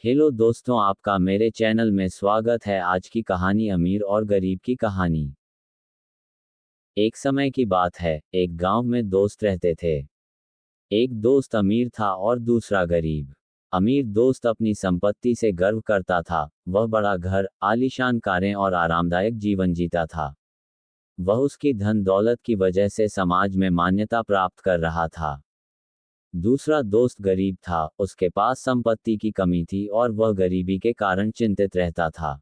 Hello दोस्तों, आपका मेरे चैनल में स्वागत है। आज की कहानी अमीर और गरीब की कहानी। एक समय की बात है, एक गांव में दोस्त रहते थे। एक दोस्त अमीर था और दूसरा गरीब। अमीर दोस्त अपनी संपत्ति से गर्व करता था। वह बड़ा घर, आलीशान कारें और आरामदायक जीवन जीता था। वह उसकी धन दौलत की वजह से समाज में मान्यता प्राप्त कर रहा था। दूसरा दोस्त गरीब था, उसके पास संपत्ति की कमी थी और वह गरीबी के कारण चिंतित रहता था।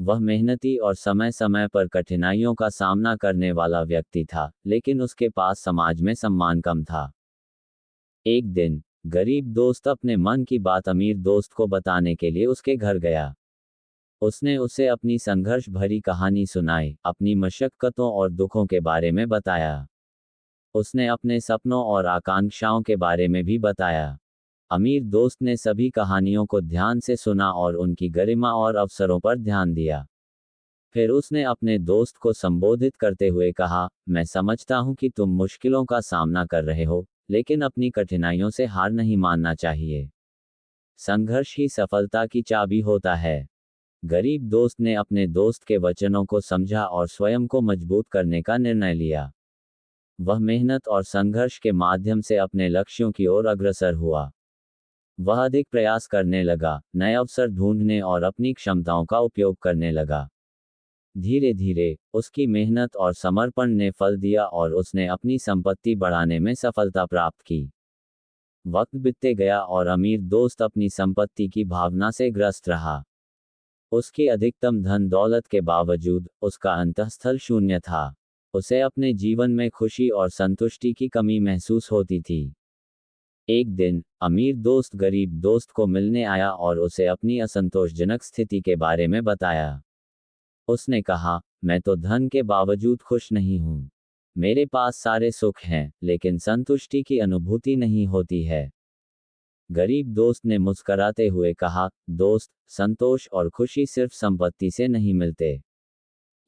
वह मेहनती और समय समय पर कठिनाइयों का सामना करने वाला व्यक्ति था, लेकिन उसके पास समाज में सम्मान कम था। एक दिन, गरीब दोस्त अपने मन की बात अमीर दोस्त को बताने के लिए उसके घर गया। उसने उसे अपनी संघर्ष भरी कहानी सुनाई, अपनी मशक्कतों और दुखों के बारे में बताया। उसने अपने सपनों और आकांक्षाओं के बारे में भी बताया। अमीर दोस्त ने सभी कहानियों को ध्यान से सुना और उनकी गरिमा और अवसरों पर ध्यान दिया। फिर उसने अपने दोस्त को संबोधित करते हुए कहा, मैं समझता हूं कि तुम मुश्किलों का सामना कर रहे हो, लेकिन अपनी कठिनाइयों से हार नहीं मानना चाहिए। संघर्ष ही सफलता की चाबी होता है। गरीब दोस्त ने अपने दोस्त के वचनों को समझा और स्वयं को मजबूत करने का निर्णय लिया। वह मेहनत और संघर्ष के माध्यम से अपने लक्ष्यों की ओर अग्रसर हुआ। वह अधिक प्रयास करने लगा, नए अवसर ढूंढने और अपनी क्षमताओं का उपयोग करने लगा। धीरे धीरे, उसकी मेहनत और समर्पण ने फल दिया और उसने अपनी संपत्ति बढ़ाने में सफलता प्राप्त की। वक्त बीतते गया और अमीर दोस्त अपनी संपत्ति की भावना से ग्रस्त रहा। उसकी अधिकतम धन दौलत के बावजूद, उसका अंतःस्थल शून्य था। उसे अपने जीवन में खुशी और संतुष्टि की कमी महसूस होती थी। एक दिन, अमीर दोस्त गरीब दोस्त को मिलने आया और उसे अपनी असंतोषजनक स्थिति के बारे में बताया। उसने कहा, मैं तो धन के बावजूद खुश नहीं हूं। मेरे पास सारे सुख हैं, लेकिन संतुष्टि की अनुभूति नहीं होती है। गरीब दोस्त ने मुस्कराते हुए कहा, दोस्त, संतोष और खुशी सिर्फ संपत्ति से नहीं मिलते।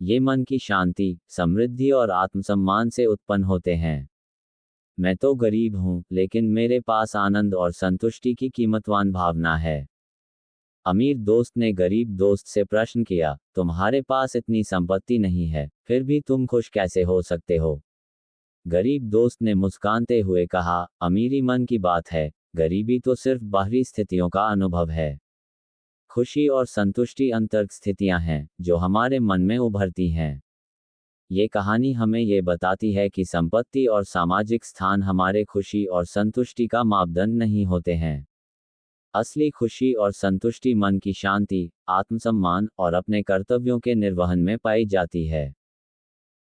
ये मन की शांति, समृद्धि और आत्मसम्मान से उत्पन्न होते हैं। मैं तो गरीब हूं, लेकिन मेरे पास आनंद और संतुष्टि की कीमतवान भावना है। अमीर दोस्त ने गरीब दोस्त से प्रश्न किया, तुम्हारे पास इतनी संपत्ति नहीं है, फिर भी तुम खुश कैसे हो सकते हो? गरीब दोस्त ने मुस्कानते हुए कहा, अमीरी मन की बात है, गरीबी तो सिर्फ बाहरी स्थितियों का अनुभव है। खुशी और संतुष्टि अंतर्गत स्थितियां हैं, जो हमारे मन में उभरती हैं। ये कहानी हमें ये बताती है कि संपत्ति और सामाजिक स्थान हमारे खुशी और संतुष्टि का मापदंड नहीं होते हैं। असली खुशी और संतुष्टि मन की शांति, आत्मसम्मान और अपने कर्तव्यों के निर्वहन में पाई जाती है।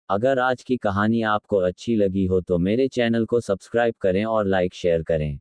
अगर आज की कहानी आपको अच्छी लगी हो तो मेरे चैनल को सब्सक्राइब करें और लाइक शेयर करें।